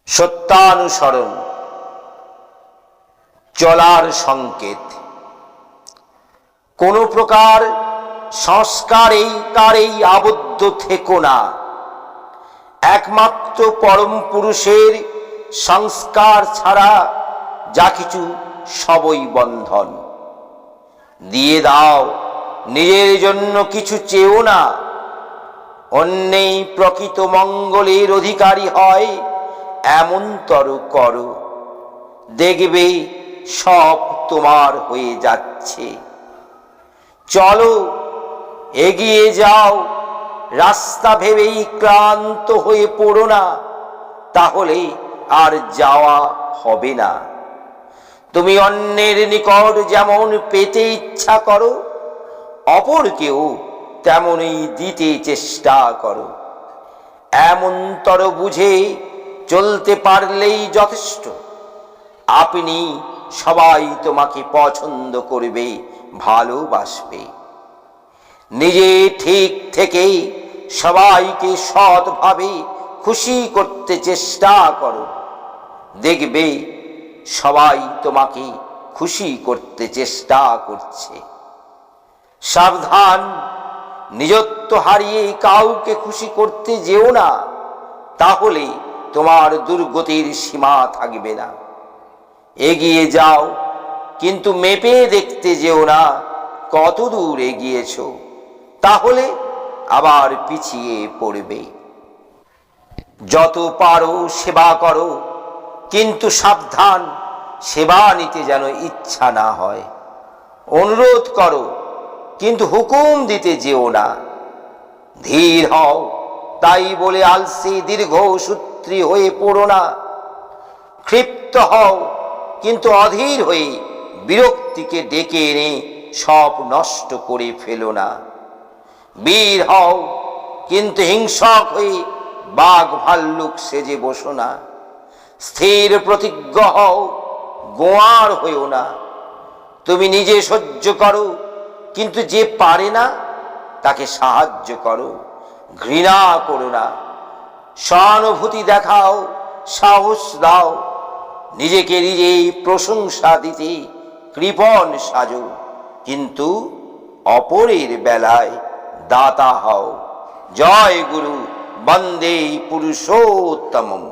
সত্যানুসরণ চলার সংকেত। কোনো প্রকার সংস্কারেই আবদ্ধ থেকো না। একমাত্র পরম পুরুষের সংস্কার ছাড়া যা কিছু সবই বন্ধন। দিয়ে দাও, নিজের জন্য কিছু চেও না। অন্যেই প্রকৃত মঙ্গলের অধিকারী হয় এমনতর করো, দেখবে সব তোমার হয়ে যাচ্ছে। চলো, এগিয়ে যাও, রাস্তা ভেবেই ক্লান্ত হয়ে পড়ো না, তাহলে আর যাওয়া হবে না। তুমি অন্যের নিকট যেমন পেতে ইচ্ছা করো, অপরকেও তেমনই দিতে চেষ্টা করো। এমনতর বুঝে চলতে পারলেই যথেষ্ট। আপনি সবাই তোমাকে পছন্দ করবে, ভালোবাসবে। নিজে ঠিক থেকে সবাইকে সৎভাবে খুশি করতে চেষ্টা করো, দেখবে সবাই তোমাকে খুশি করতে চেষ্টা করছে। সাবধান, নিজত্ব হারিয়ে কাউকে খুশি করতে যেও না, তাহলে তোমার দুর্গতির সীমা থাকবে না। এগিয়ে যাও, কিন্তু মেপে দেখতে যেও না কত দূর এগিয়েছ, তাহলে আবার পিছিয়ে পড়বে। যত পারো সেবা করো, কিন্তু সাবধান, সেবা নিতে যেন ইচ্ছা না হয়। অনুরোধ করো, কিন্তু হুকুম দিতে যেও না। ধীর হও, তাই বলে আলসে দীর্ঘসূত্রী হয়ে পড়ো না। ক্ষিপ্ত হও, কিন্তু অধীর হয়ে বিরক্তিকে ডেকে এনে সব নষ্ট করে ফেলো না। বীর হও, কিন্তু হিংসক হয়ে বাঘ ভাল্লুক সেজে বসো না। স্থির প্রতিজ্ঞ হও, গোয়ার হইও না। তুমি নিজে সহ্য করো, কিন্তু যে পারে না তাকে সাহায্য করো। ঘৃণা করো না, সহানুভূতি দেখাও, সাহস দাও। নিজেকে নিজেই প্রশংসা দিতে কৃপণ সাজো, কিন্তু অপরের বেলায় দাতা হও। জয় গুরু, বন্দে পুরুষোত্তমম।